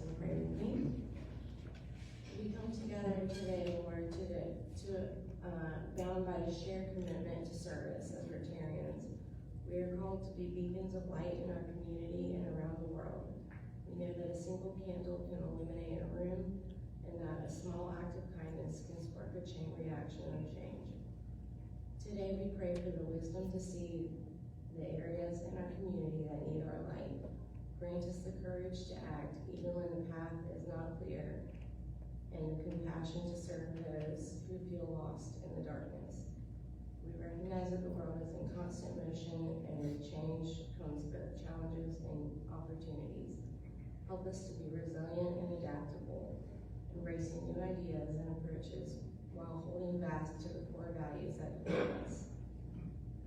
and pray with me. We come together today, Lord, bound by a shared commitment to service as Rotarians. We are called to be beacons of light in our community and around the world. We know that a single candle can illuminate a room, and that a small act of kindness can spark a chain reaction of change. Today we pray for the wisdom to see the areas in our community that need our light. Grant us the courage to act even when the path is not clear, and the compassion to serve those who feel lost in the darkness. We recognize that the world is in constant motion, and with change comes both challenges and opportunities. Help us to be resilient and adaptable, embracing new ideas and approaches while holding fast to the core values that define us.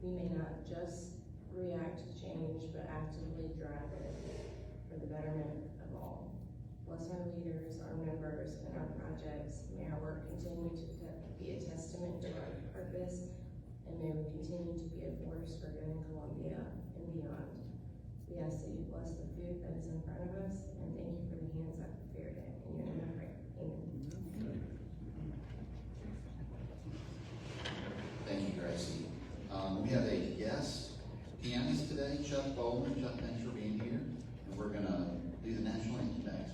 We may not just react to change, but actively drive it for the betterment of all. Bless our leaders, our members, and our projects. May our work continue to be a testament to our purpose, and may we continue to be a force for good in Columbia and beyond. We ask that you bless the food that is in front of us, and thank you for the hands that prepared it. In your name I pray. Amen. Thank you, Gracie. We have a guest pianist today, Chuck Bowman. Chuck, thanks for being here. And we're going to do the national anthem next.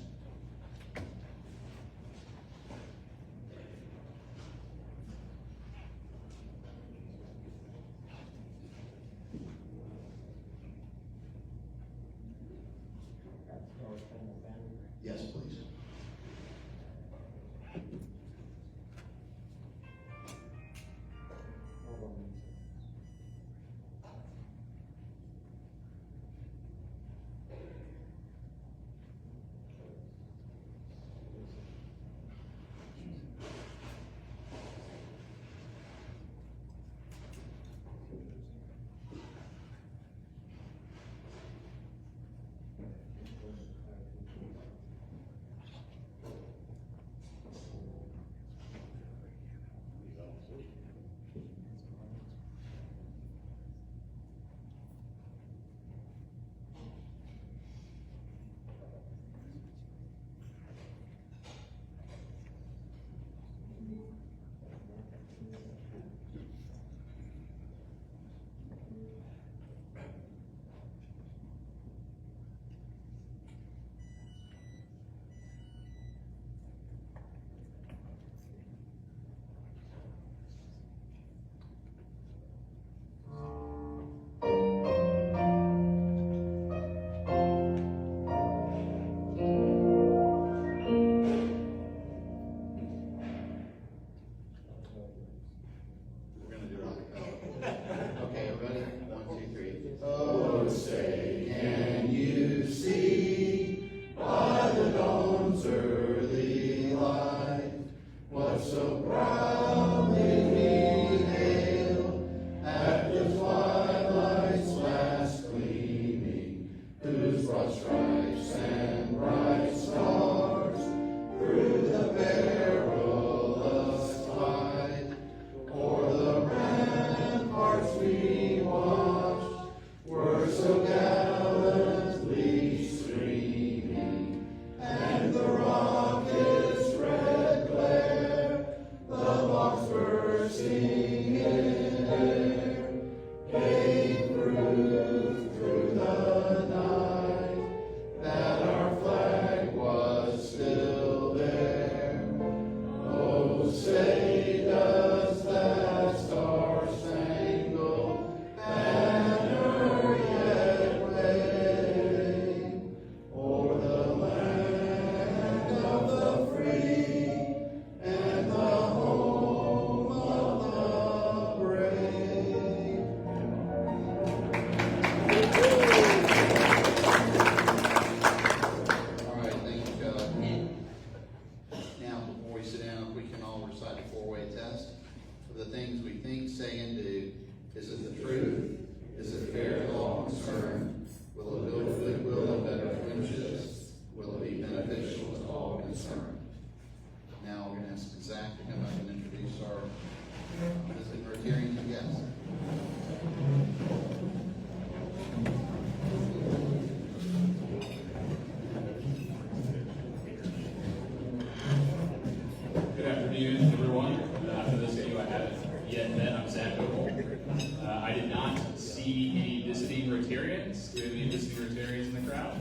I did not see any visiting Rotarians. Do we have any visiting Rotarians in the crowd?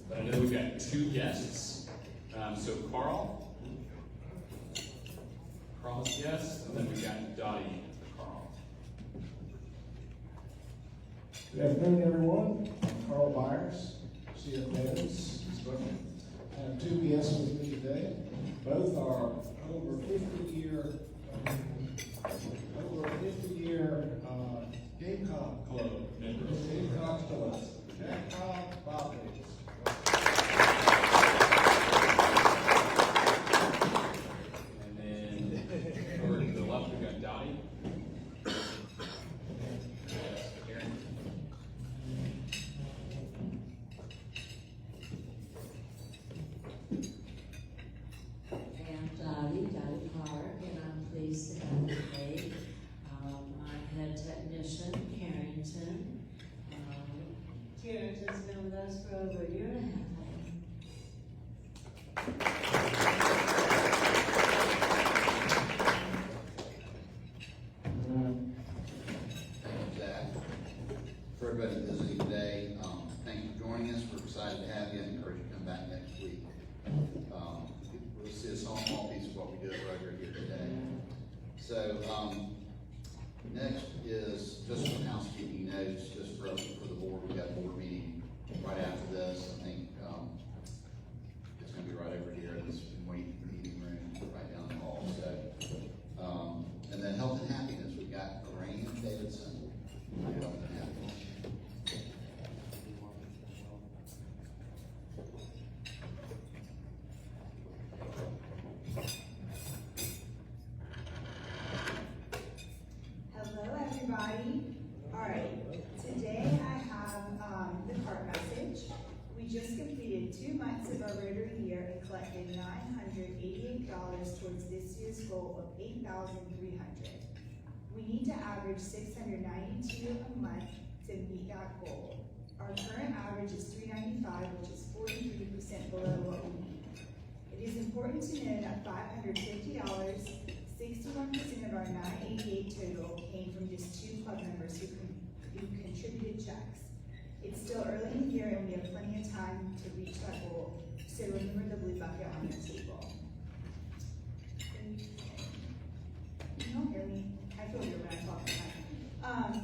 But I know we've got two guests. So Carl's guest, and then we've got Dottie for Carl. Good afternoon, everyone. I'm Carl Byers, CF Evans. I have two guests with me today. Both are over 50-year Gamecock Club members. Gamecock Club. Jack Cobb, Bob Davis. And then over to the left, we've got Dottie. Aaron. I'm Dottie Clark, and I'm pleased to have today my head technician, Carrington. Carrington's been with us for over a year and a half. Thank you, Zach. For everybody visiting today, thank you for joining us. We're excited to have you and encourage you to come back next week. We'll see a small piece of what we do at Rotary here today. So, next is just some housekeeping notes, just for the board. We've got a board meeting right after this. I think, it's gonna be right over here in this meeting room, right down the hall, so. And then health and happiness, we've got Lorraine Davidson, health and happiness. Hello, everybody. All right, today I have the card message. We just completed 2 months of our Rotary year and collected $988 towards this year's goal of $8,300. We need to average $692 a month to meet that goal. Our current average is $395, which is 43% below what we need. It is important to know that $550, 61% of our $988 total came from just 2 club members who contributed checks. It's still early in the year and we have plenty of time to reach that goal, so remember the blue bucket on your table. You don't hear me? I feel weird when I talk tonight.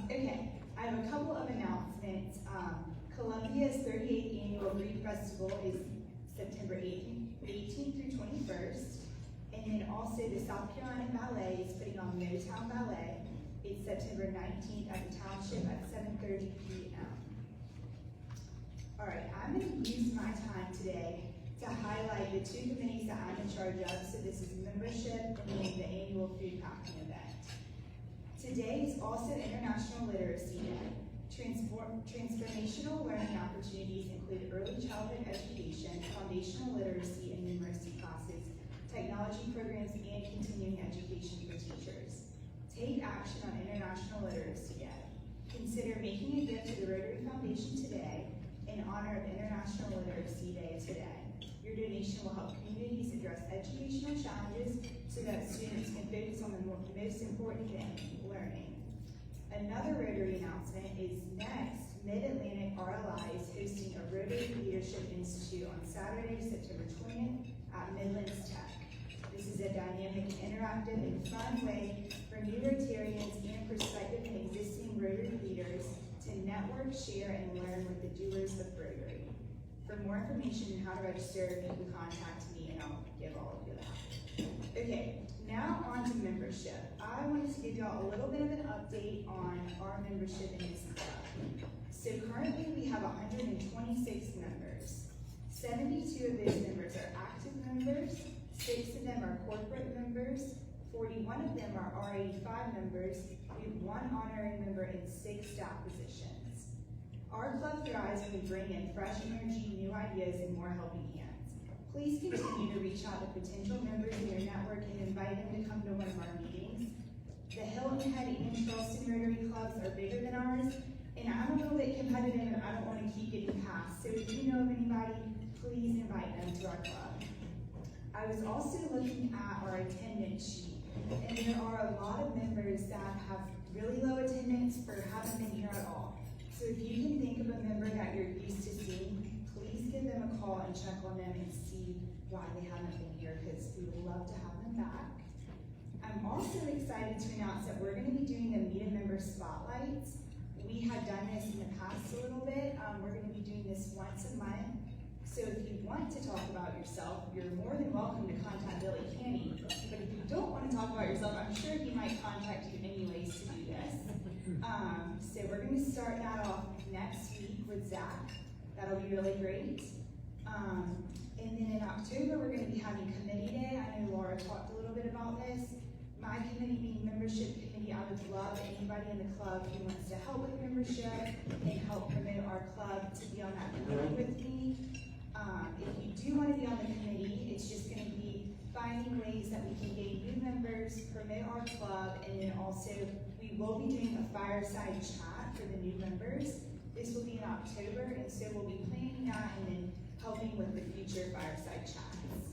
Okay, I have a couple of announcements. Columbia's 38th Annual Greek Festival is September 18th through 21st. And then also the South Carolina Ballet is putting on Motown Ballet. It's September 19th at the Township at 7:30 p.m. All right, I'm going to use my time today to highlight the 2 committees that I'm in charge of. So this is membership and then the annual food packing event. Today is also International Literacy Day. Transformational learning opportunities include early childhood education, foundational literacy and numeracy classes, technology programs, and continuing education for teachers. Take action on International Literacy Day. Consider making a gift to the Rotary Foundation today in honor of International Literacy Day today. Your donation will help communities address educational challenges so that students can focus on the most important thing, learning. Another Rotary announcement is next, Mid-Atlantic RLI is hosting a Rotary Leadership Institute on Saturday, September 20th at Midlands Tech. This is a dynamic, interactive, and fun way for new Rotarians and prospective and existing Rotary leaders to network, share, and learn with the doers of Rotary. For more information on how to register, you can contact me and I'll give all of you that. Okay, now on to membership. I wanted to give y'all a little bit of an update on our membership in this club. So currently we have 126 members. 72 of those members are active members, 6 of them are corporate members, 41 of them are R85 members, we have 1 honorary member and 6 staff positions. Our club thrives when we bring in fresh energy, new ideas, and more helping hands. Please continue to reach out to potential members in your network and invite them to come to one of our meetings. The Hilton Head and Charleston Rotary clubs are bigger than ours, and I'm a little bit competitive and I don't want to keep getting passed. So if you know of anybody, please invite them to our club. I was also looking at our attendance sheet, and there are a lot of members that have really low attendance, or haven't been here at all. So if you can think of a member that you're used to seeing, please give them a call and check on them and see why they haven't been here, because we would love to have them back. I'm also excited to announce that we're gonna be doing the Meet a Member Spotlights. We had done this in the past a little bit. We're gonna be doing this once a month. So if you want to talk about yourself, you're more than welcome to contact Billy Kenny. But if you don't want to talk about yourself, I'm sure he might contact you anyways to do this. So we're going to start that off next week with Zach. That'll be really great. And then in October, we're going to be having Committee Day. I know Laura talked a little bit about this. My committee being Membership Committee, I would love anybody in the club who wants to help with membership and help promote our club to be on that committee with me. If you do want to be on the committee, it's just going to be finding ways that we can gain new members, promote our club, and then also we will be doing a fireside chat for the new members. This will be in October, and so we'll be planning that and then helping with the future fireside chats.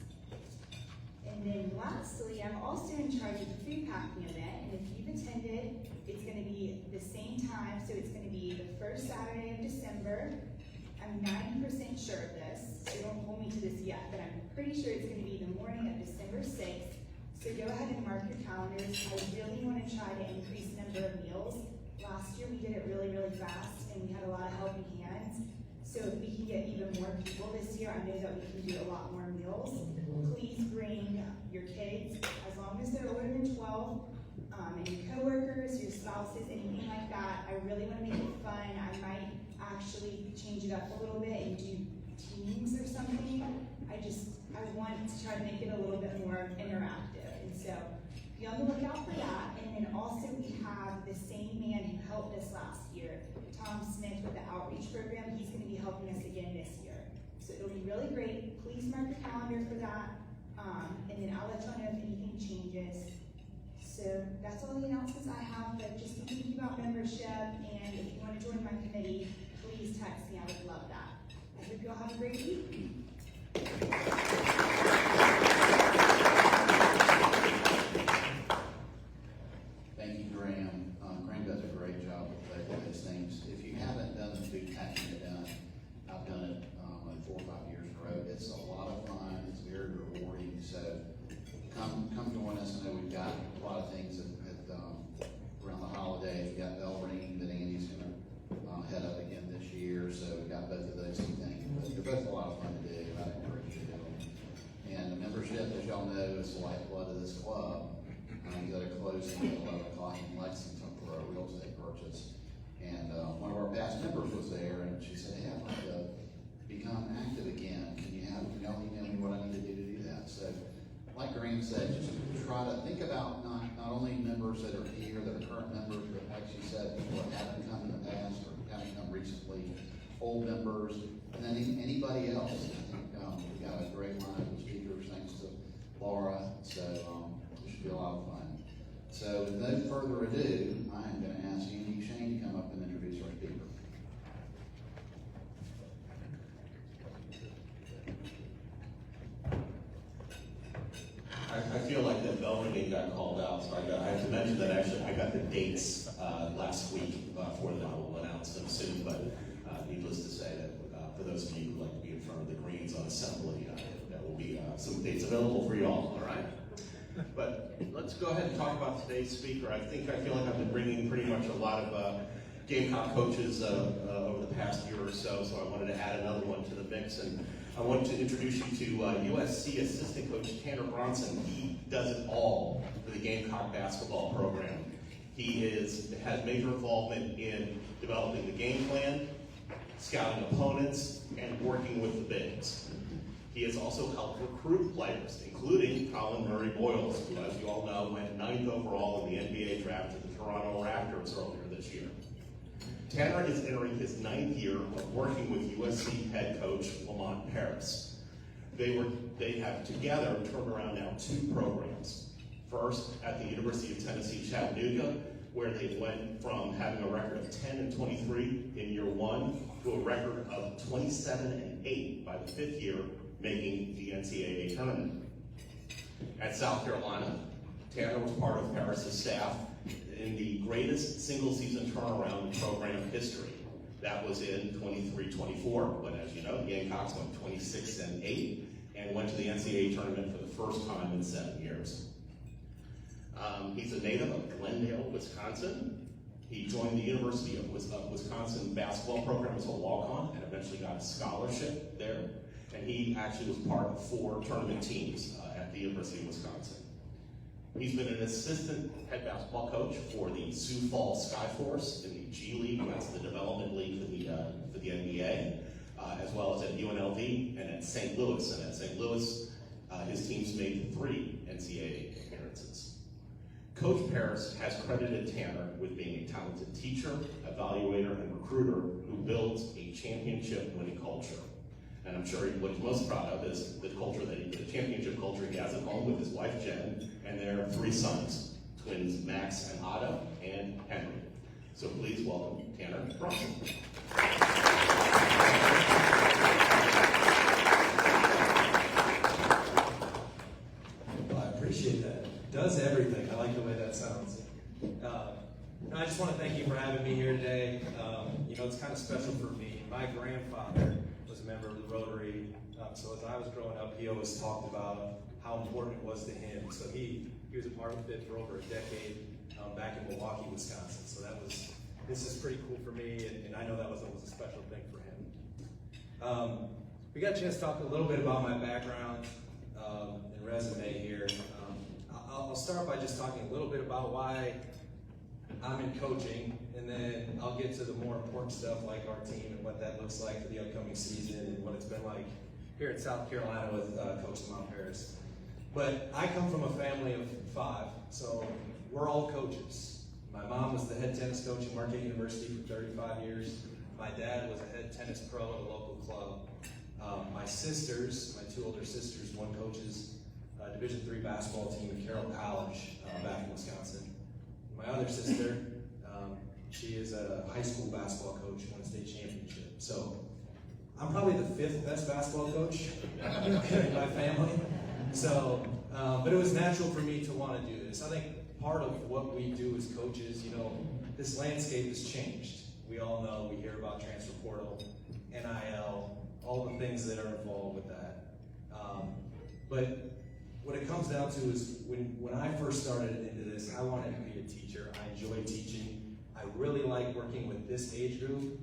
And then lastly, I'm also in charge of the food packing event, and if you've attended, it's going to be the same time, so it's going to be the first Saturday of December. I'm 90% sure of this, so don't hold me to this yet, but I'm pretty sure it's going to be the morning of December 6th. So go ahead and mark your calendars. I really want to try to increase the number of meals. Last year we did it really, really fast, and we had a lot of helping hands. So if we can get even more people this year, I know that we can do a lot more meals. Please bring your kids, as long as they're older than 12, and your coworkers, your spouses, anything like that. I really want to make it fun. I might actually change it up a little bit and do teams or something. I want to try to make it a little bit more interactive. And so be on the lookout for that. And then also we have the same man who helped us last year, Tom Smith, with the outreach program. He's going to be helping us again this year. So it'll be really great. Please mark your calendar for that. And then I'll let y'all know if anything changes. So that's all the announcements I have, but just be thinking about membership, and if you want to join my committee, please text me. I would love that. I hope y'all have a great week. Thank you, Graham. Graham does a great job with these things. If you haven't done the food packing event, I've done it like 4 or 5 years in a row. It's a lot of fun. It's very rewarding. So come join us. I know we've got a lot of things around the holidays. We've got bell ringing that Andy's going to head up again this year. So we've got both of those two things. But they're both a lot of fun to do. I encourage you to do them. And the membership, as y'all know, is the lifeblood of this club. You got a closing at 11 o'clock in Lexington for a real estate purchase. And one of our past members was there, and she said, hey, I'd like to become active again. Can y'all email me what I need to do that? So, like Graham said, just try to think about not only members that are here, that are current members, but like she said, people that haven't come in the past or haven't come recently, old members, and then anybody else. I think we got a great lineup of speakers thanks to Laura, so it should be a lot of fun. So with no further ado, I am going to ask Andy Shane to come up and introduce our speaker. I feel like that bell ringing got called out, so I have to mention that actually I got the dates last week for them. I will announce them soon, but needless to say that for those of you who would like to be in front of the Greens on Assembly, there will be some dates available for you all right? But let's go ahead and talk about today's speaker. I feel like I've been bringing pretty much a lot of Gamecock coaches over the past year or so I wanted to add another one to the mix. And I want to introduce you to USC assistant coach Tanner Bronson. He does it all for the Gamecock basketball program. He has major involvement in developing the game plan, scouting opponents, and working with the bigs. He has also helped recruit players, including Colin Murray Boyles, who, as you all know, went 9th overall in the NBA draft to the Toronto Raptors earlier this year. Tanner is entering his 9th year of working with USC head coach Lamont Paris. They have together turned around now 2 programs. First, at the University of Tennessee, Chattanooga, where they went from having a record of 10-23 in year 1 to a record of 27-8 by the 5th year, making the NCAA tournament. At South Carolina, Tanner was part of Paris' staff in the greatest single-season turnaround in program history. That was in 23-24, but as you know, the Gamecocks went 26-8 and went to the NCAA tournament for the first time in 7 years. He's a native of Glendale, Wisconsin. He joined the University of Wisconsin basketball program as a walk-on and eventually got a scholarship there. And he actually was part of 4 tournament teams at the University of Wisconsin. He's been an assistant head basketball coach for the Sioux Falls Skyforce in the G League, that's the development league for the NBA, as well as at UNLV and at St. Louis. And at St. Louis, his teams made 3 NCAA appearances. Coach Paris has credited Tanner with being a talented teacher, evaluator, and recruiter who builds a championship-winning culture. And I'm sure what he's most proud of is the championship culture he has at home with his wife Jen and their 3 sons, twins Max and Otto and Henry. So please welcome Tanner Brunson. Well, I appreciate that. It does everything. I like the way that sounds. I just want to thank you for having me here today. It's kind of special for me. My grandfather was a member of the Rotary, so as I was growing up, he always talked about how important it was to him. So he was a part of it for over a decade back in Milwaukee, Wisconsin. So this is pretty cool for me, and I know that was always a special thing for him. We got a chance to talk a little bit about my background and resume here. I'll start by just talking a little bit about why I'm in coaching, and then I'll get to the more important stuff like our team and what that looks like for the upcoming season and what it's been like here in South Carolina with Coach Lamont Paris. But I come from a family of 5, so we're all coaches. My mom was the head tennis coach at Marquette University for 35 years. My dad was a head tennis pro at a local club. My sisters, my 2 older sisters, one coaches Division III basketball team at Carroll College back in Wisconsin. My other sister, she is a high school basketball coach, won a state championship. So I'm probably the 5th best basketball coach in my family. So, but it was natural for me to want to do this. I think part of what we do as coaches, this landscape has changed. We all know, we hear about transfer portal, NIL, all the things that are involved with that. But what it comes down to is when I first started into this, I wanted to be a teacher. I enjoy teaching. I really like working with this age group.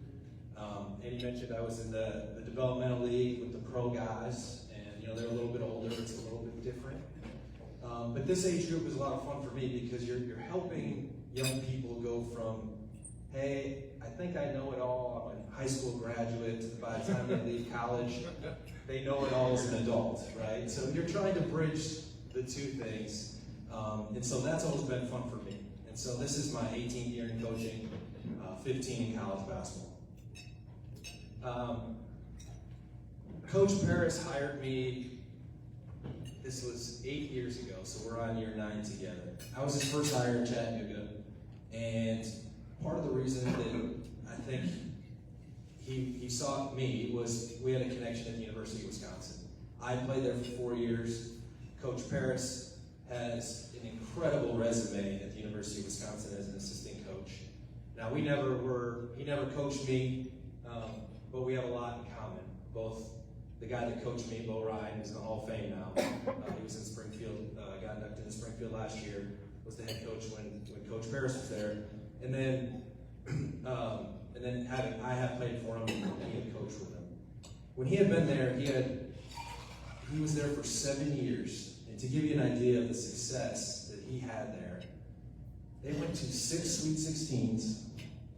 Andy mentioned I was in the developmental league with the pro guys, and they're a little bit older, it's a little bit different. But this age group is a lot of fun for me because you're helping young people go from, hey, I think I know it all, I'm a high school graduate, to by the time they leave college, they know it all as an adult, right? So you're trying to bridge the 2 things. And so that's always been fun for me. And so this is my 18th year in coaching, 15 in college basketball. Coach Paris hired me, this was 8 years ago, so we're on year 9 together. I was his first hire in Chattanooga, and part of the reason that I think he saw me was we had a connection at the University of Wisconsin. I played there for 4 years. Coach Paris has an incredible resume at the University of Wisconsin as an assistant coach. Now he never coached me, but we have a lot in common. Both the guy that coached me, Bo Ryan, who's in the Hall of Fame now. He was in Springfield, got inducted in Springfield last year, was the head coach when Coach Paris was there. And then I had played for him and he had coached with him. When he had been there, he was there for 7 years. And to give you an idea of the success that he had there, they went to 6 Sweet 16s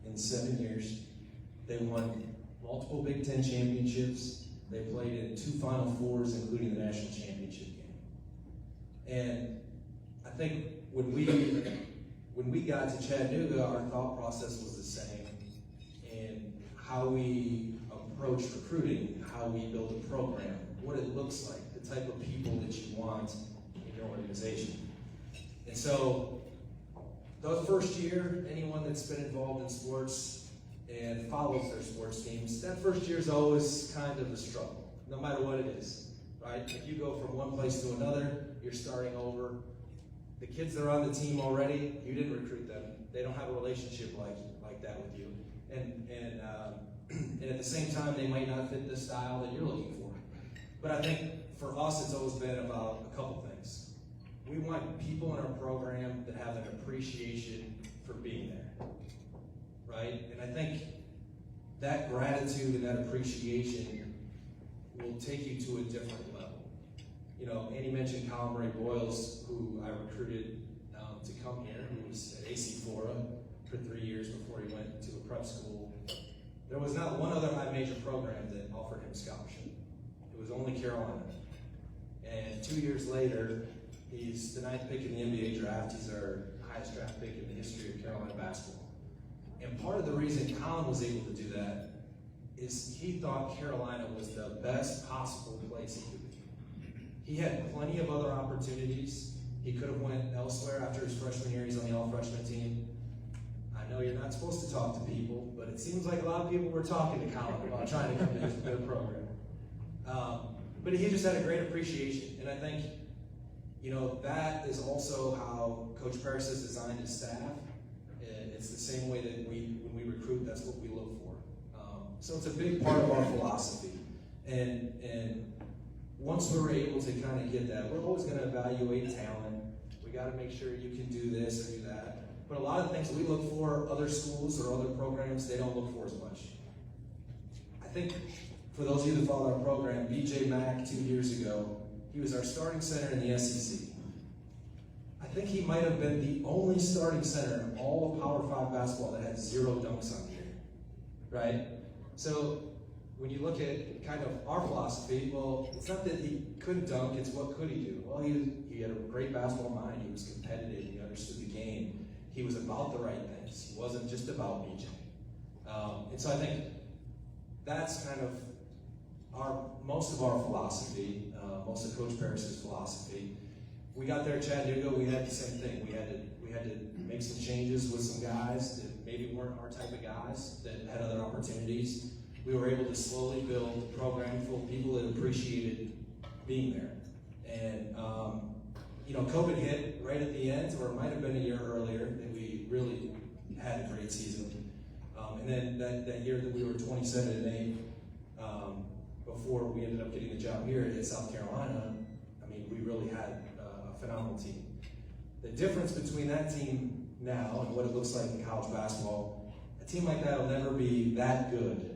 in 7 years. They won multiple Big Ten championships. They played in 2 Final Fours, including the national championship game. And I think when we got to Chattanooga, our thought process was the same. And how we approach recruiting, how we build a program, what it looks like, the type of people that you want in your organization. And so, the first year, anyone that's been involved in sports and follows their sports teams, that first year is always kind of a struggle, no matter what it is, right? If you go from one place to another, you're starting over. the kids that are on the team already, you didn't recruit them. They don't have a relationship like that with you. And at the same time, they might not fit the style that you're looking for. But I think for us, it's always been about a couple things. We want people in our program that have an appreciation for being there, right? And I think that gratitude and that appreciation will take you to a different level. You know, Andy mentioned Colin Murray Boyles, who I recruited to come here. He was at AC Flora for 3 years before he went to a prep school. There was not one other high major program that offered him scholarship. It was only Carolina. And 2 years later, he's the 9th pick in the NBA draft. He's our highest draft pick in the history of Carolina basketball. And part of the reason Colin was able to do that is he thought Carolina was the best possible place he could be. He had plenty of other opportunities. He could have went elsewhere after his freshman year. He's on the all-freshman team. I know you're not supposed to talk to people, but it seems like a lot of people were talking to Colin about trying to come to their program. But he just had a great appreciation. And I think, you know, that is also how Coach Paris has designed his staff. It's the same way that when we recruit, that's what we look for. So it's a big part of our philosophy. And once we're able to kind of get that, we're always going to evaluate talent. We got to make sure you can do this or do that. But a lot of things we look for, other schools or other programs, they don't look for as much. I think for those of you that follow our program, BJ Mack 2 years ago, he was our starting center in the SEC. I think he might have been the only starting center in all of Power 5 basketball that had 0 dunks on the year, right? So when you look at kind of our philosophy, well, it's not that he couldn't dunk, it's what could he do? Well, he had a great basketball mind, he was competitive, he understood the game, he was about the right things, he wasn't just about BJ. And so I think that's kind of most of our philosophy, most of Coach Paris's philosophy. We got there at Chattanooga, we had the same thing. We had to make some changes with some guys that maybe weren't our type of guys, that had other opportunities. We were able to slowly build a program full of people that appreciated being there. And, you know, COVID hit right at the end, or it might have been a year earlier, that we really had a great season. And then that year that we were 27-8, before we ended up getting the job here at South Carolina, I mean, we really had a phenomenal team. The difference between that team now and what it looks like in college basketball, a team like that will never be that good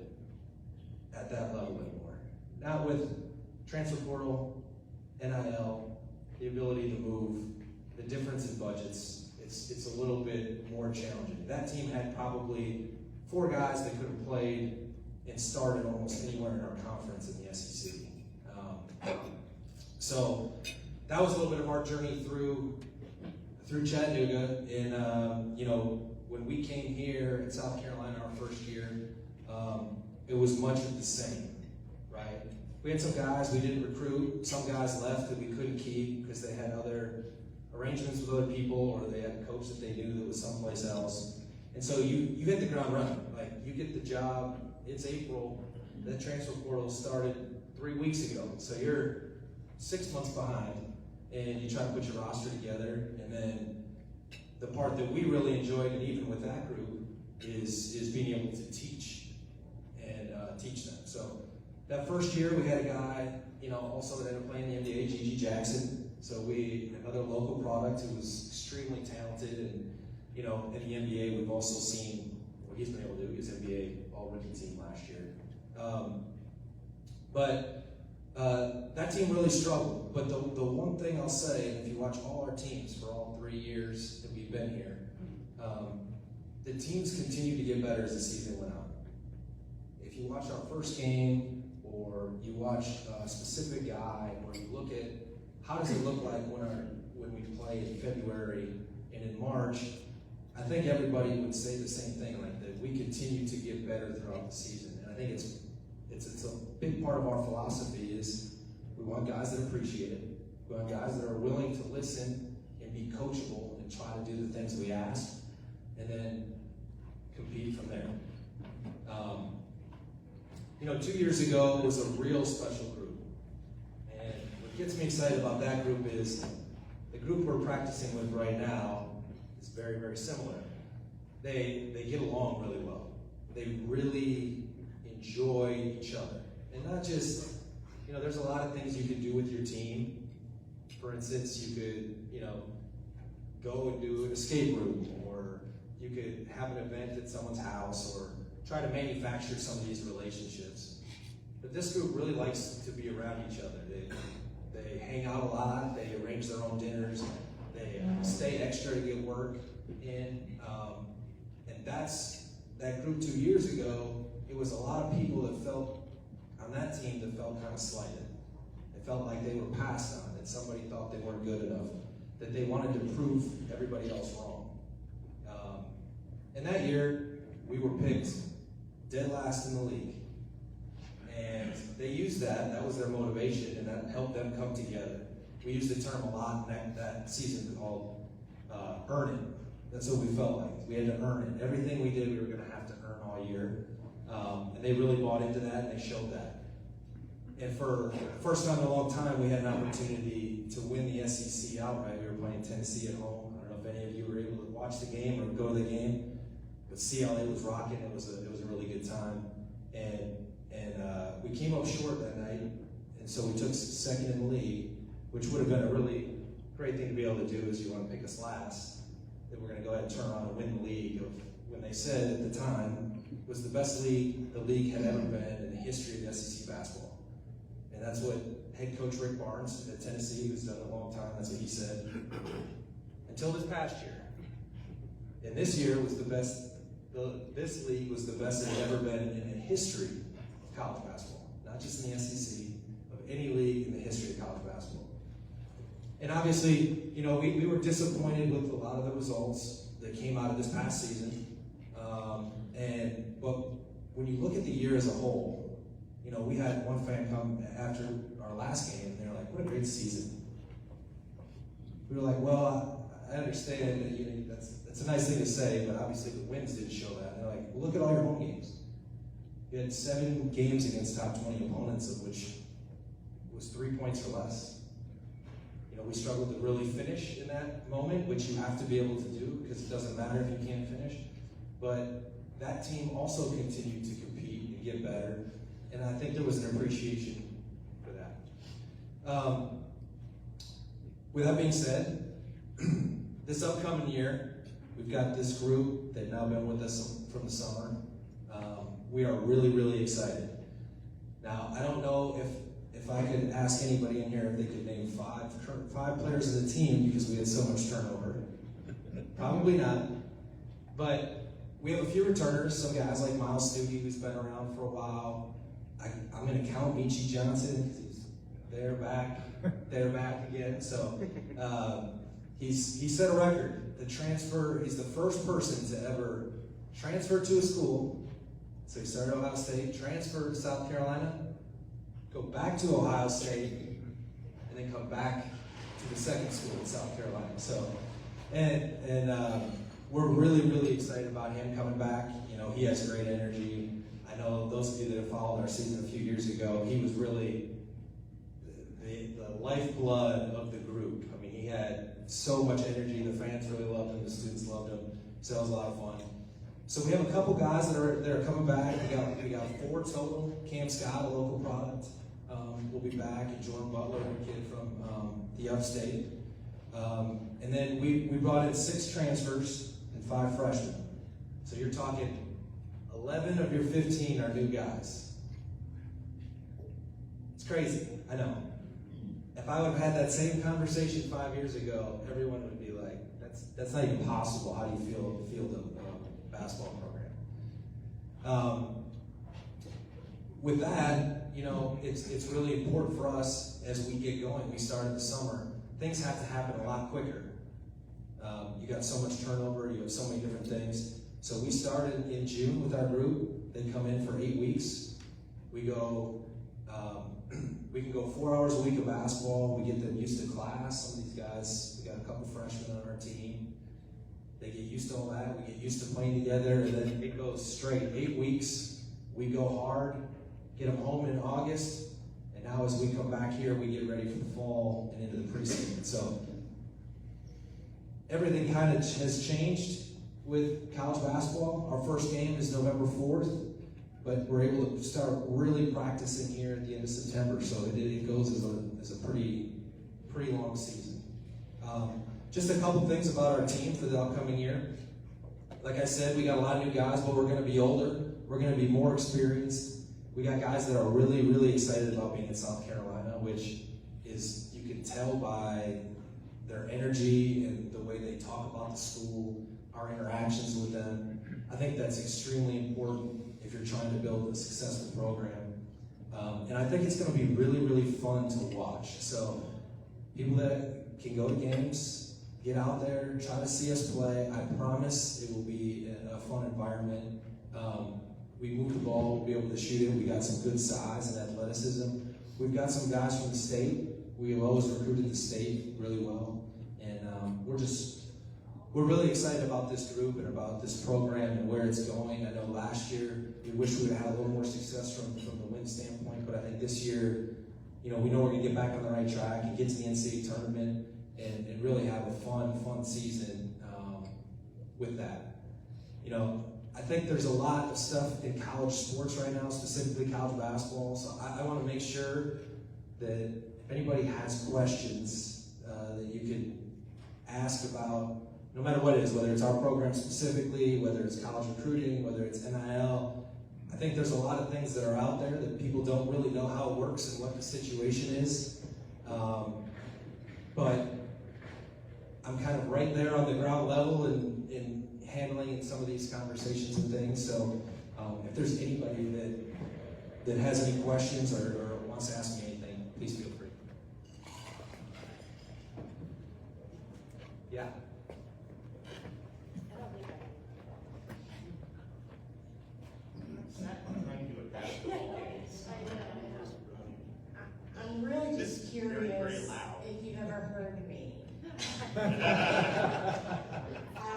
at that level anymore. Not with transfer portal, NIL, the ability to move, the difference in budgets, it's a little bit more challenging. That team had probably 4 guys that could have played and started almost anywhere in our conference in the SEC. So that was a little bit of our journey through Chattanooga. And you know, when we came here in South Carolina our first year, it was much of the same, right? We had some guys we didn't recruit, some guys left that we couldn't keep because they had other arrangements with other people, or they had a coach that they knew that was someplace else. And so you hit the ground running. Like, you get the job, it's April, that transfer portal started 3 weeks ago. So you're 6 months behind, and you try to put your roster together. And then the part that we really enjoyed, and even with that group, is being able to teach and teach them. So that first year, we had a guy, you know, also that ended up playing in the NBA, Gigi Jackson. So another local product who was extremely talented. And, you know, in the NBA, we've also seen what he's been able to do. He was NBA all-rookie team last year. That team really struggled. But the one thing I'll say, and if you watch all our teams for all 3 years that we've been here, the teams continue to get better as the season went on. If you watch our first game, or you watch a specific guy, or you look at how does it look like when we play in February and in March, I think everybody would say the same thing, like that we continue to get better throughout the season. And I think it's a big part of our philosophy is we want guys that appreciate it. We want guys that are willing to listen and be coachable and try to do the things we ask, and then compete from there. You know, 2 years ago was a real special group. And what gets me excited about that group is the group we're practicing with right now is very, very similar. They get along really well. They really enjoy each other. And not just, there's a lot of things you can do with your team. For instance, you could, go and do an escape room, or you could have an event at someone's house, or try to manufacture some of these relationships. But this group really likes to be around each other. They hang out a lot, they arrange their own dinners, they stay extra to get work in. And that group 2 years ago, it was a lot of people that felt, on that team, that felt kind of slighted. They felt like they were passed on, that somebody thought they weren't good enough, that they wanted to prove everybody else wrong. And that year, we were picked dead last in the league. And they used that was their motivation, and that helped them come together. We used the term a lot in that season called earn it. That's what we felt like. We had to earn it. Everything we did, we were going to have to earn all year. And they really bought into that, and they showed that. And for the first time in a long time, we had an opportunity to win the SEC outright. We were playing Tennessee at home. I don't know if any of you were able to watch the game or go to the game, but CLA was rocking. It was a really good time. And we came up short that night, and so we took second in the league, which would have been a really great thing to be able to do, is you want to pick us last. Then we're going to go ahead and turn around and win the league. When they said at the time it was the best league the league had ever been in the history of SEC basketball. And that's what head coach Rick Barnes at Tennessee, who's done it a long time, that's what he said. Until this past year. And this year was the best, this league was the best it had ever been in the history of college basketball. Not just in the SEC, of any league in the history of college basketball. And obviously, we were disappointed with a lot of the results that came out of this past season. But when you look at the year as a whole, we had one fan come after our last game, and they were like, "What a great season." We were like, "Well, I understand that that's a nice thing to say, but obviously the wins didn't show that." And they're like, "Well, look at all your home games. You had 7 games against top 20 opponents, of which was 3 points or less." We struggled to really finish in that moment, which you have to be able to do, because it doesn't matter if you can't finish. But that team also continued to compete and get better, and I think there was an appreciation for that. With that being said, this upcoming year, we've got this group that now been with us from the summer. We are really, really excited. Now, I don't know if I could ask anybody in here if they could name five players of the team, because we had so much turnover. Probably not. But we have a few returners, some guys like Miles Snooki, who's been around for a while. I'm going to count Michi Johnson, because he's there back again. So he set a record. He's the first person to ever transfer to a school. So he started at Ohio State, transferred to South Carolina, go back to Ohio State, and then come back to the second school in South Carolina. So, and we're really, really excited about him coming back. He has great energy. I know those of you that have followed our season a few years ago, he was really the lifeblood of the group. I mean, he had so much energy. The fans really loved him. The students loved him. So it was a lot of fun. So we have a couple guys that are coming back. We got 4 total. Cam Scott, a local product, will be back, and Jordan Butler, a kid from the upstate. And then we brought in 6 transfers and 5 freshmen. So you're talking 11 of your 15 are new guys. It's crazy, I know. If I would have had that same conversation 5 years ago, everyone would be like, that's not even possible. How do you feel the field of basketball program? With that, it's really important for us as we get going. We start in the summer. Things have to happen a lot quicker. You got so much turnover. You have so many different things. So we started in June with our group. They come in for 8 weeks. We can go 4 hours a week of basketball. We get them used to class. Some of these guys, we got a couple freshmen on our team. They get used to all that. We get used to playing together, and then it goes straight. 8 weeks. We go hard, get them home in August, and now as we come back here, we get ready for the fall and into the preseason. So everything kind of has changed with college basketball. Our first game is November 4th, but we're able to start really practicing here at the end of September, so it goes as a pretty long season. Just a couple things about our team for the upcoming year. Like I said, we got a lot of new guys, but we're going to be older. We're going to be more experienced. We got guys that are really, really excited about being in South Carolina, which is, you can tell by their energy and the way they talk about the school, our interactions with them. I think that's extremely important if you're trying to build a successful program. And I think it's going to be really, really fun to watch. So people that can go to games, get out there, try to see us play. I promise it will be a fun environment. We move the ball, we'll be able to shoot it. We got some good size and athleticism. We've got some guys from the state. We have always recruited the state really well. And we're really excited about this group and about this program and where it's going. I know last year we wish we would have had a little more success from the win standpoint, but I think this year, we know we're going to get back on the right track and get to the NCAA tournament and really have a fun season with that. I think there's a lot of stuff in college sports right now, specifically college basketball, so I want to make sure that if anybody has questions that you can ask about, no matter what it is, whether it's our program specifically, whether it's college recruiting, whether it's NIL. I think there's a lot of things that are out there that people don't really know how it works and what the situation is. But I'm kind of right there on the ground level in handling some of these conversations and things. So if there's anybody that has any questions or wants to ask me anything, please feel free. Yeah. I'm really just curious if you've ever heard me. I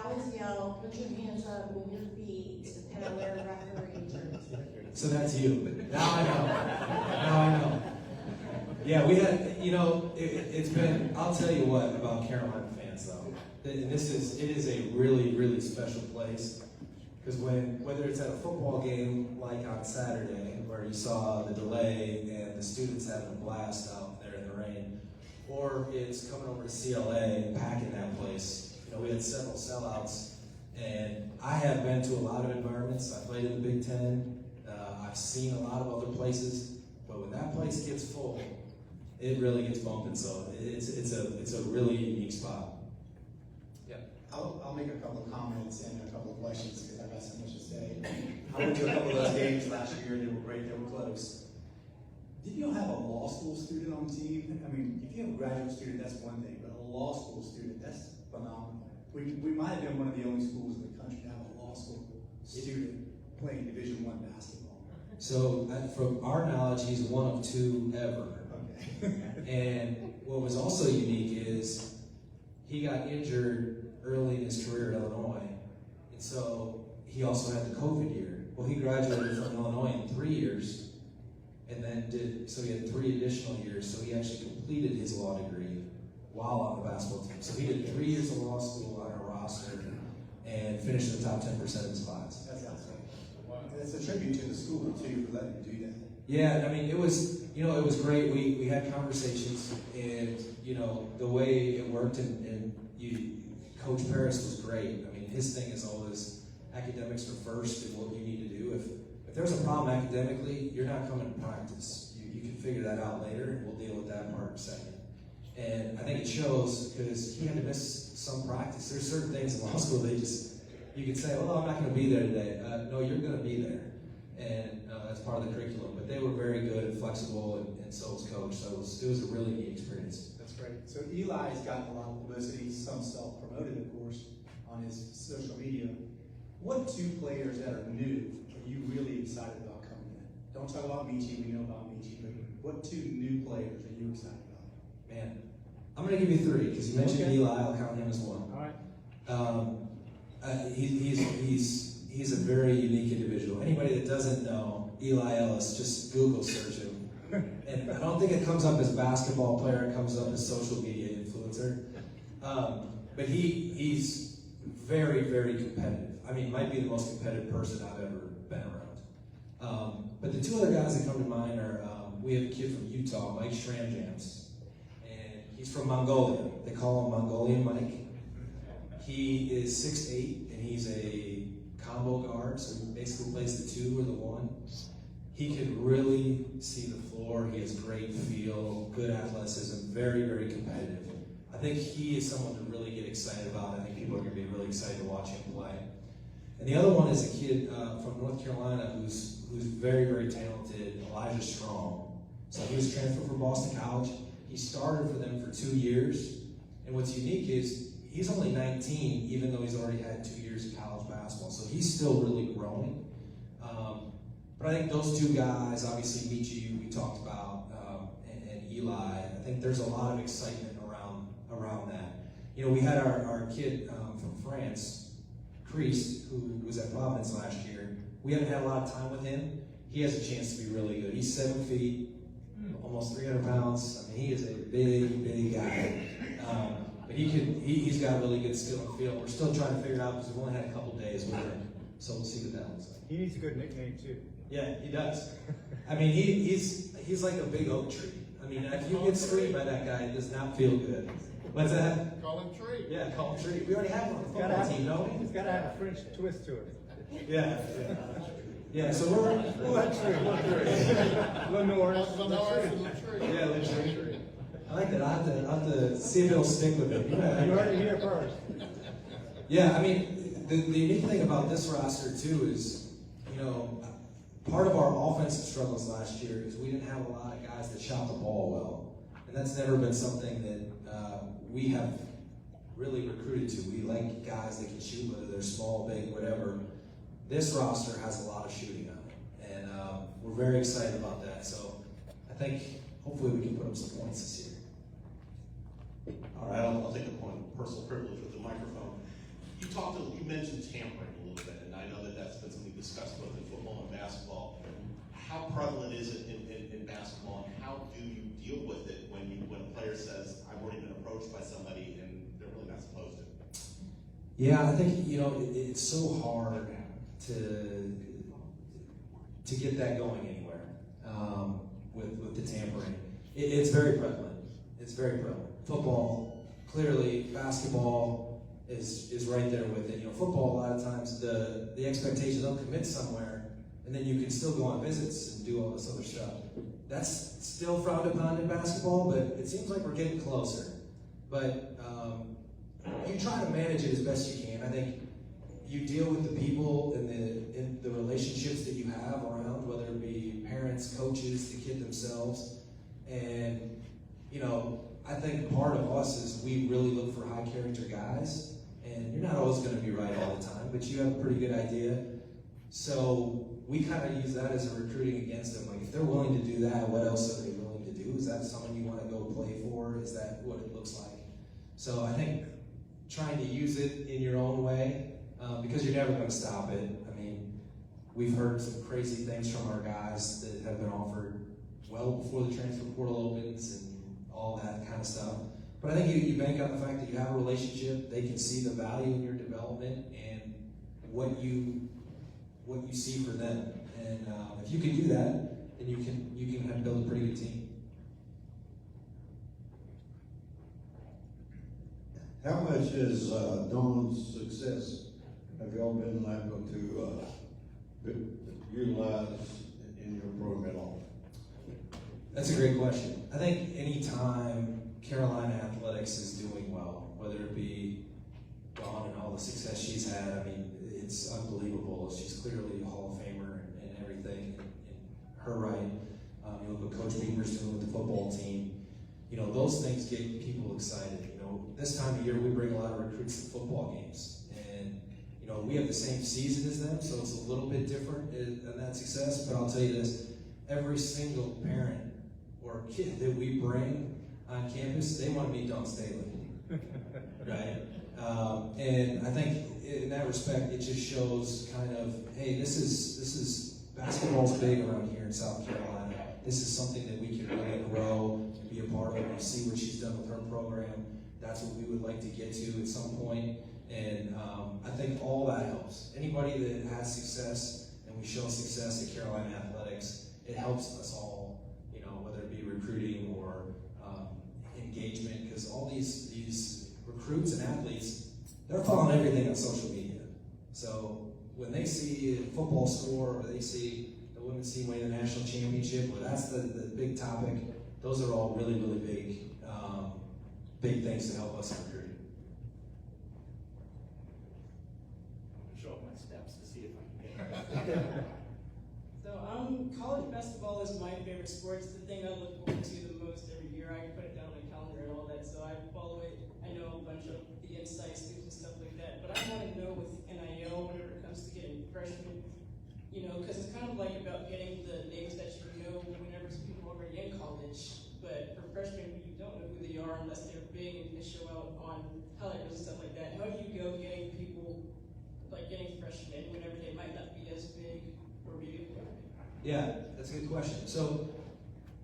always yell, put your hands up, move your feet, and I wear a referee jersey. So that's you. Now I know. Yeah, we had, it's been, I'll tell you what about Carolina fans though. And it is a really, really special place. Because whether it's at a football game like on Saturday, where you saw the delay and the students having a blast out there in the rain, or it's coming over to CLA and packing that place. We had several sellouts, and I have been to a lot of environments. I played in the Big Ten. I've seen a lot of other places, but when that place gets full, it really gets bumping. So it's a really unique spot. I'll make a couple of comments and a couple of questions because I've got so much to say. I went to a couple of those games last year. They were great. They were close. Did you have a law school student on the team? I mean, if you have a graduate student, that's one thing, but a law school student, that's phenomenal. We might have been one of the only schools in the country to have a law school student playing Division I basketball. So from our knowledge, he's one of two ever. Okay. And what was also unique is he got injured early in his career at Illinois, and so he also had the COVID year. Well, he graduated from Illinois in 3 years, and then so he had 3 additional years, so he actually completed his law degree while on the basketball team. So he did 3 years of law school on our roster and finished in the top 10% of his class. That's awesome. It's a tribute to the school too for letting him do that. Yeah, I mean, it was great. We had conversations, and the way it worked, and Coach Paris was great. I mean, his thing is always academics are first and what you need to do. If there's a problem academically, you're not coming to practice. You can figure that out later, and we'll deal with that part in a second. And I think it shows because he had to miss some practice. There's certain things in law school you could say, well, I'm not going to be there today. No, you're going to be there. And that's part of the curriculum. But they were very good and flexible, and so was Coach. So it was a really neat experience. That's great. So Eli's gotten a lot of publicity, some self-promoted, of course, on his social media. What 2 players that are new are you really excited about coming in? Don't talk about Michi, we know about Michi, but what 2 new players are you excited about? Man, I'm going to give you 3 because you mentioned Eli. I'll count him as one. All right. He's a very unique individual. Anybody that doesn't know Eli Ellis, just Google search him. And I don't think it comes up as basketball player, it comes up as social media influencer. But he's very, very competitive. I mean, might be the most competitive person I've ever been around. But the two other guys that come to mind are, we have a kid from Utah, Mike Shramjams, and he's from Mongolia. They call him Mongolian Mike. He is 6'8", and he's a combo guard, so he basically plays the 2 or the 1. He can really see the floor. He has great feel, good athleticism, very, very competitive. I think he is someone to really get excited about. I think people are going to be really excited to watch him play. And the other one is a kid from North Carolina who's very, very talented, Elijah Strong. So he was transferred from Boston College. He started for them for 2 years. And what's unique is he's only 19, even though he's already had 2 years of college basketball. So he's still really growing. But I think those two guys, obviously Michi, we talked about, and Eli, I think there's a lot of excitement around that. You know, we had our kid from France, Chris, who was at Providence last year. We haven't had a lot of time with him. He has a chance to be really good. He's 7 feet, almost 300 pounds. I mean, he is a big, big guy. But he's got really good skill and feel. We're still trying to figure it out because we've only had a couple days with him. So we'll see what that looks like. He needs a good nickname too. Yeah, he does. I mean, he's like a big oak tree. I mean, if you get screened by that guy, it does not feel good. What's that? Call him Tree. Yeah, call him Tree. We already have one on the football team, don't we? It's got to have a French twist to it. Yeah. Yeah, so we're... Lenore. Yeah, Lenore. I like that. I'll have to see if it'll stick with him. You heard it here first. Yeah, I mean, the unique thing about this roster, too, is, you know, part of our offensive struggles last year is we didn't have a lot of guys that shot the ball well. And that's never been something that we have really recruited to. We like guys that can shoot, whether they're small, big, whatever. This roster has a lot of shooting on it. And we're very excited about that. So I think hopefully we can put up some points this year. All right, I'll take a point of personal privilege with the microphone. You mentioned tampering a little bit, and I know that that's been something discussed both in football and basketball. How prevalent is it in basketball, and how do you deal with it when a player says, I've already been approached by somebody and they're really not supposed to? Yeah, I think, you know, it's so hard to get that going anywhere with the tampering. It's very prevalent. It's very prevalent. Football, clearly, basketball is right there with it. You know, football, a lot of times the expectation they'll commit somewhere, and then you can still go on visits and do all this other stuff. That's still frowned upon in basketball, but it seems like we're getting closer. But you try to manage it as best you can. I think you deal with the people and the relationships that you have around, whether it be parents, coaches, the kid themselves. And, you know, I think part of us is we really look for high character guys. And you're not always going to be right all the time, but you have a pretty good idea. So we kind of use that as a recruiting against them. Like, if they're willing to do that, what else are they willing to do? Is that someone you want to go play for? Is that what it looks like? So I think trying to use it in your own way, because you're never going to stop it. I mean, we've heard some crazy things from our guys that have been offered well before the transfer portal opens and all that kind of stuff. But I think you bank on the fact that you have a relationship, they can see the value in your development and what you see for them. And if you can do that, then you can build a pretty good team. How much is Dawn's success have y'all been able to utilize in your program at all? That's a great question. I think any time Carolina athletics is doing well, whether it be Dawn and all the success she's had, I mean, it's unbelievable. She's clearly a Hall of Famer and everything in her right. You look what Coach Beamer's doing with the football team. You know, those things get people excited. You know, this time of year we bring a lot of recruits to football games. And, you know, we have the same season as them, so it's a little bit different in that success. But I'll tell you this, every single parent or kid that we bring on campus, they want to meet Dawn Staley, right? And I think in that respect, it just shows kind of, hey, this is basketball's big around here in South Carolina. This is something that we can really grow and be a part of. You see what she's done with her program. That's what we would like to get to at some point. And I think all that helps. Anybody that has success, and we show success at Carolina Athletics, it helps us all, you know, whether it be recruiting or engagement, because all these recruits and athletes, they're following everything on social media. So when they see a football score, or they see the women's team winning the national championship, or that's the big topic, those are all really, really big things to help us in recruiting. Show up my steps to see if I can get it. So college basketball is my favorite sport. It's the thing I look forward to the most every year. I put it down on my calendar and all that, so I follow it. I know a bunch of the insights, news, and stuff like that. But I want to know with NIL, whenever it comes to getting freshmen, you know, because it's kind of like about getting the names that you know whenever some people are already in college. But for freshmen, you don't know who they are unless they're big and they show out on highlight reels and stuff like that. How do you go getting people, like getting freshmen whenever they might not be as big or maybe? Yeah, that's a good question. So,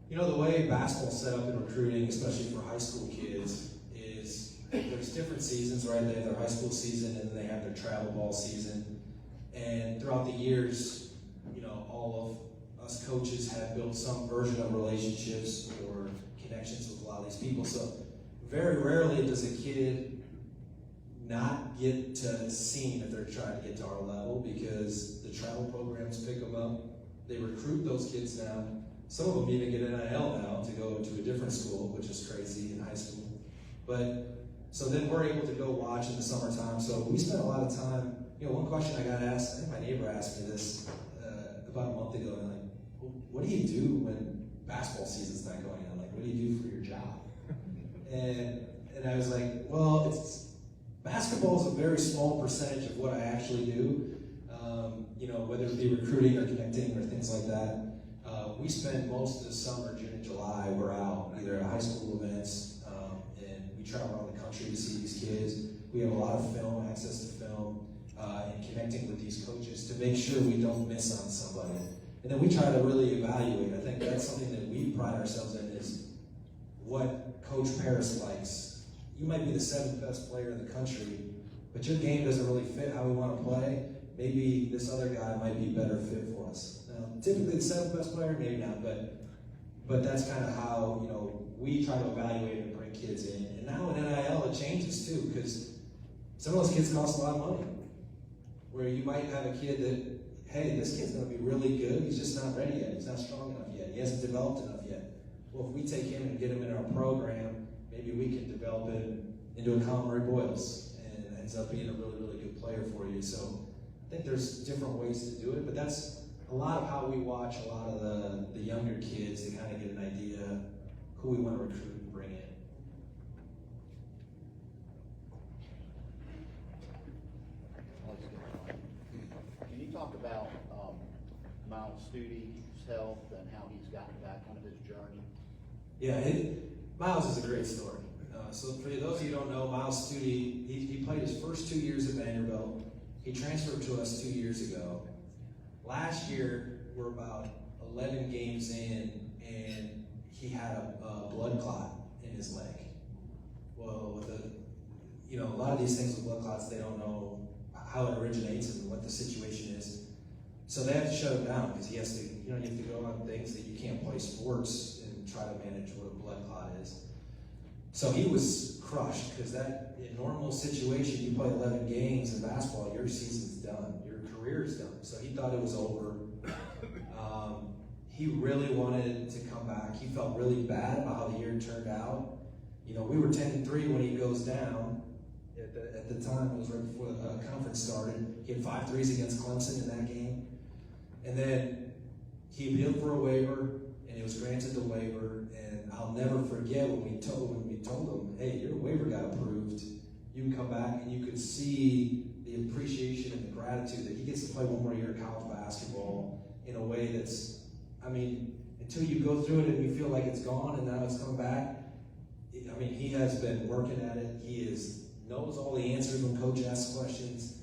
you know, the way basketball's set up in recruiting, especially for high school kids, is there's different seasons, right? They have their high school season and then they have their travel ball season. And throughout the years, you know, all of us coaches have built some version of relationships or connections with a lot of these people. So very rarely does a kid not get to seen if they're trying to get to our level, because the travel programs pick them up. They recruit those kids now. Some of them even get NIL now to go to a different school, which is crazy in high school. But so then we're able to go watch in the summertime. So we spend a lot of time. You know, one question I got asked, I think my neighbor asked me this about a month ago, and like, well, what do you do when basketball season's not going on? Like, what do you do for your job? And I was like, well, basketball is a very small percentage of what I actually do. You know, whether it be recruiting or connecting or things like that. We spend most of the summer, June and July, we're out either at high school events, and we travel around the country to see these kids. We have a lot of film, access to film, and connecting with these coaches to make sure we don't miss on somebody. And then we try to really evaluate. I think that's something that we pride ourselves in, is what Coach Paris likes. You might be the 7th best player in the country, but your game doesn't really fit how we want to play. Maybe this other guy might be better fit for us. Now, typically the 7th best player, maybe not, but that's kind of how, you know, we try to evaluate and bring kids in. And now in NIL it changes too, because some of those kids cost a lot of money. Where you might have a kid that, hey, this kid's going to be really good, he's just not ready yet, he's not strong enough yet, he hasn't developed enough yet. Well, if we take him and get him in our program, maybe we can develop him into a Colin Murray Boyles, and it ends up being a really, really good player for you. So I think there's different ways to do it, but that's a lot of how we watch a lot of the younger kids to kind of get an idea who we want to recruit and bring in. Can you talk about Miles Stude's health and how he's gotten back on his journey? Yeah, Miles is a great story. So for those of you who don't know, Miles Stude, he played his first 2 years at Vanderbilt. He transferred to us 2 years ago. Last year, we're about 11 games in, and he had a blood clot in his leg. Well, with a lot of these things with blood clots, they don't know how it originates and what the situation is. So they have to shut him down, because he has to, you have to go on things that you can't play sports and try to manage what a blood clot is. So he was crushed, because that, in normal situation, you play 11 games in basketball, your season's done, your career's done. So he thought it was over. He really wanted to come back. He felt really bad about how the year turned out. You know, we were 10-3 when he goes down. At the time, it was right before the conference started. He had 5 threes against Clemson in that game. And then he appealed for a waiver, and it was granted the waiver. And I'll never forget when we told him, hey, your waiver got approved. You can come back, and you could see the appreciation and the gratitude that he gets to play one more year of college basketball in a way that's, until you go through it and you feel like it's gone and now it's coming back, he has been working at it. He knows all the answers when coach asks questions.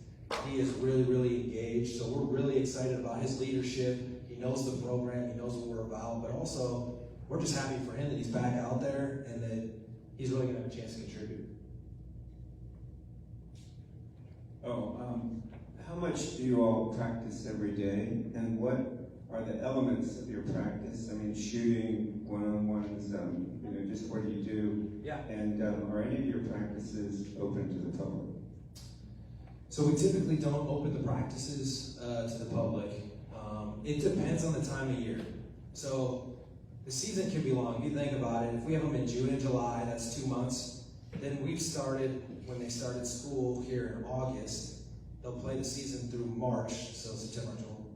He is really, really engaged. So we're really excited about his leadership. He knows the program. He knows what we're about. But also, we're just happy for him that he's back out there and that he's really gonna have a chance to contribute. How much do you all practice every day, and what are the elements of your practice? I mean, shooting, one-on-ones, just what do you do? Yeah. And are any of your practices open to the public? So we typically don't open the practices to the public. It depends on the time of year. So the season can be long. If you think about it, if we have them in June and July, that's 2 months. Then we've started, when they started school here in August, they'll play the season through March, so September, October.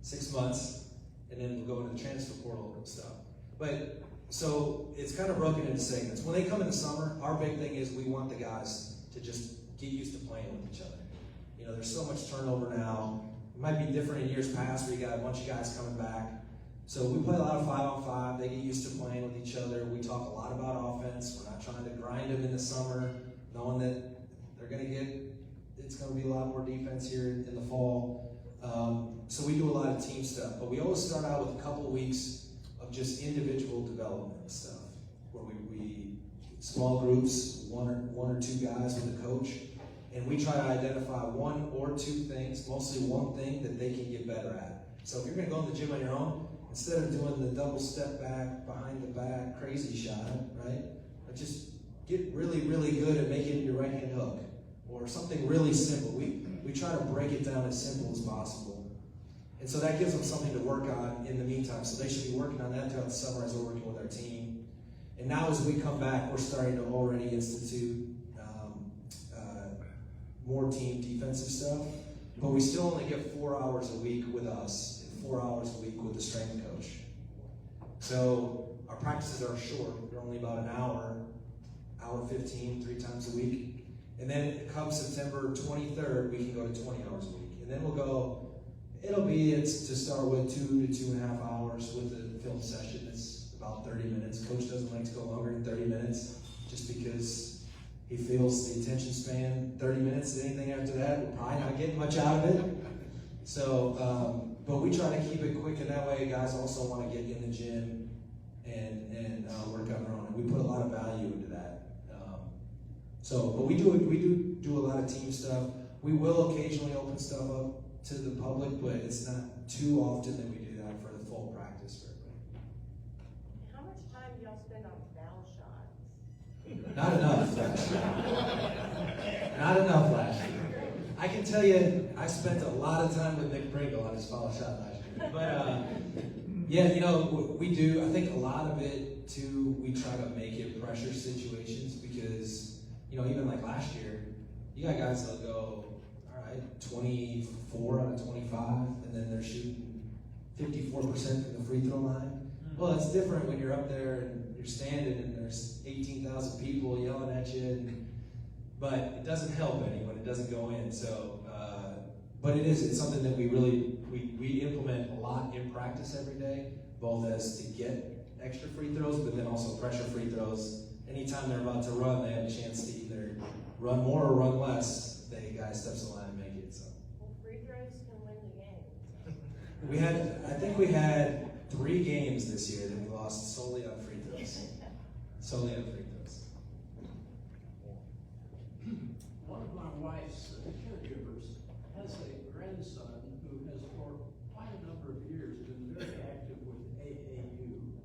6 months, and then we'll go into the transfer portal and stuff. But, so it's kind of broken into segments. When they come in the summer, our big thing is we want the guys to just get used to playing with each other. You know, there's so much turnover now. It might be different in years past where you got a bunch of guys coming back. So we play a lot of 5-on-5. They get used to playing with each other. We talk a lot about offense. We're not trying to grind them in the summer, knowing that it's going to be a lot more defense here in the fall. So we do a lot of team stuff, but we always start out with a couple of weeks of just individual development stuff, where we small groups, one or two guys with a coach, and we try to identify 1 or 2 things, mostly one thing that they can get better at. So if you're going to go in the gym on your own, instead of doing the double step back, behind the back, crazy shot, right? Just get really, really good at making your right hand hook, or something really simple. We try to break it down as simple as possible. And so that gives them something to work on in the meantime. So they should be working on that throughout the summer as we're working with our team. And now as we come back, we're starting to already institute more team defensive stuff. But we still only get 4 hours a week with us and 4 hours a week with the strength coach. So our practices are short. They're only about an hour 15, 3 times a week. And then come September 23rd, we can go to 20 hours a week. And then we'll go, it's to start with 2 to 2.5 hours with the film session. It's about 30 minutes. Coach doesn't like to go longer than 30 minutes just because he feels the attention span, 30 minutes, anything after that, we're probably not getting much out of it. So, but we try to keep it quick, and that way guys also want to get in the gym and work on their own. And we put a lot of value into that. But we do a lot of team stuff. We will occasionally open stuff up to the public, but it's not too often that we do that for the full practice for everybody. How much time do y'all spend on foul shots? Not enough last year. Not enough last year. I can tell you, I spent a lot of time with Nick Pringle on his foul shot last year. But yeah, we do. I think a lot of it too, we try to make it pressure situations because, even like last year, you got guys that'll go, all right, 24 out of 25, and then they're shooting 54% from the free throw line. Well, it's different when you're up there and you're standing and there's 18,000 people yelling at you, but it doesn't help any when it doesn't go in. So, but it's something that we implement a lot in practice every day, both as to get extra free throws, but then also pressure free throws. Anytime they're about to run, they have a chance to either run more or run less. The guy steps in line and make it. So. Well, free throws can win the game. I think we had 3 games this year that we lost solely on free throws. Solely on free throws. One of my wife's caregivers has a grandson who has for quite a number of years been very active with AAU.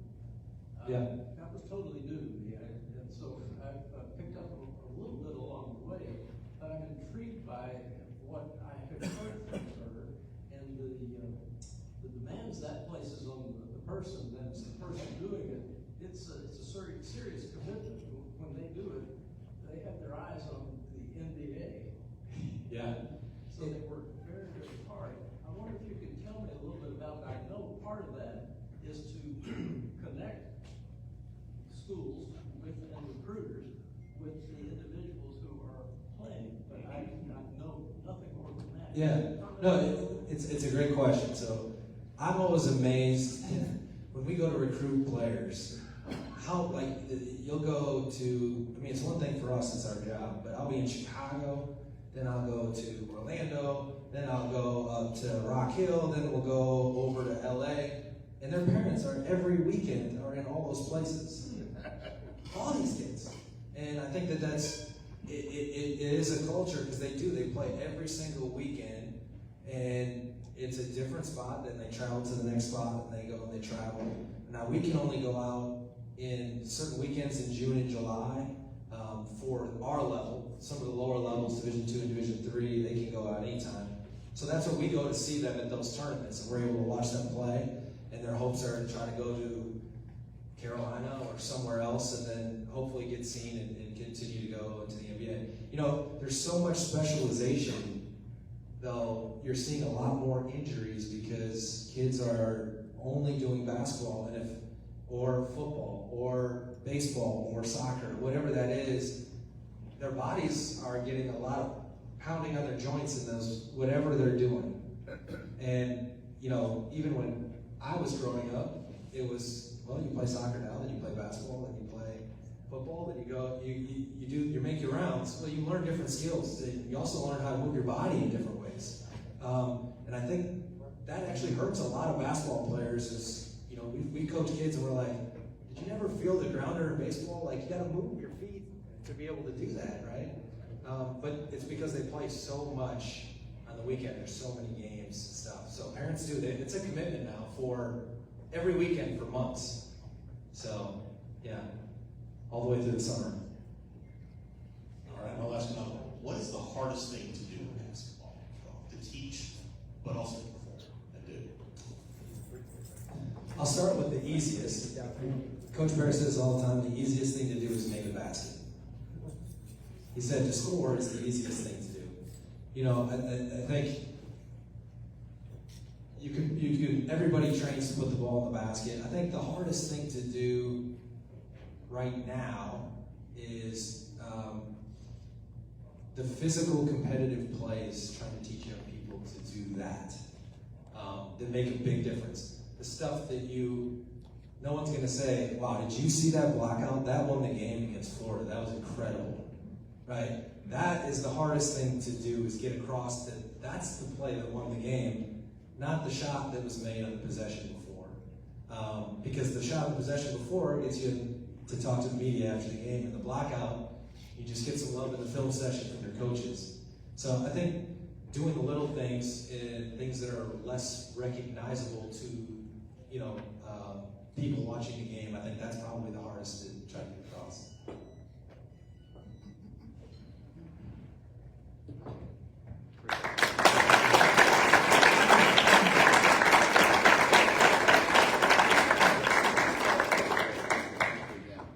Yeah. That was totally new to me, and so I've picked up a little bit along the way, but I'm intrigued by what I have heard from her and the demands that places on the person that's the person doing it. It's a serious commitment. When they do it, they have their eyes on the NBA. Yeah. So they work very, very hard. I wonder if you could tell me a little bit about that. I know part of that is to connect schools with and recruiters with the individuals who are playing, but I do not know nothing more than that. Yeah. No, it's a great question. So I'm always amazed when we go to recruit players, how you'll go to, it's one thing for us, it's our job, but I'll be in Chicago, then I'll go to Orlando, then I'll go up to Rock Hill, then we'll go over to LA, and their parents are every weekend are in all those places. all these kids. And I think that it is a culture, because they play every single weekend, and it's a different spot. Then they travel to the next spot, and they go and they travel. Now we can only go out in certain weekends in June and July for our level. Some of the lower levels, Division II and Division III, they can go out anytime. So that's where we go to see them at those tournaments, and we're able to watch them play. And their hopes are to try to go to Carolina or somewhere else, and then hopefully get seen and continue to go into the NBA. You know, there's so much specialization, though you're seeing a lot more injuries because kids are only doing basketball or football or baseball or soccer, whatever that is. Their bodies are getting a lot of pounding on their joints in those, whatever they're doing. And, you know, even when I was growing up, it was, well, you play soccer now, then you play basketball, then you play football, then you go, you make your rounds. Well, you learn different skills. You also learn how to move your body in different ways. And I think that actually hurts a lot of basketball players. Is, you know, we coach kids and we're like, did you never feel the grounder in baseball? Like, you got to move your feet to be able to do that, right? But it's because they play so much on the weekend. There's so many games and stuff. So parents do. It's a commitment now for every weekend for months. So, yeah, all the way through the summer. All right, I'll ask another one. What is the hardest thing to do in basketball? To teach, but also to perform and do? I'll start with the easiest. Coach Bear says all the time, the easiest thing to do is make a basket. He said to score is the easiest thing to do. You know, I think you can, everybody trains to put the ball in the basket. I think the hardest thing to do right now is the physical competitive plays, trying to teach young people to do that make a big difference. The stuff that no one's going to say, wow, did you see that blackout? That won the game against Florida. That was incredible, right? That is the hardest thing to do, is get across that that's the play that won the game, not the shot that was made on the possession before. Because the shot on the possession before gets you to talk to the media after the game, and the blackout, you just get some love in the film session from your coaches. So I think doing the little things, things that are less recognizable to, people watching the game, I think that's probably the hardest to try to get across.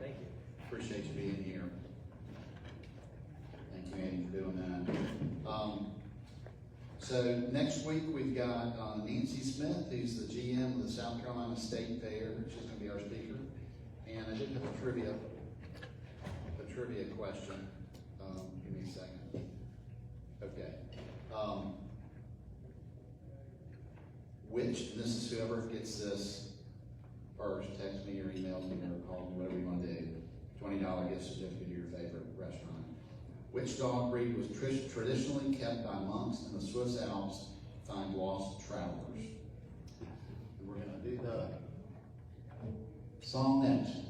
Thank you. Appreciate you being here. Thank you, Andy, for doing that. So next week we've got Nancy Smith, who's the GM of the South Carolina State Fair. She's going to be our speaker. And I did have a trivia question. Give me a second. Okay. This is whoever gets this first, text me or email me or call me, whatever you want to do. $20 gift certificate to your favorite restaurant. Which dog breed was traditionally kept by monks in the Swiss Alps to find lost travelers? And we're going to do the song next.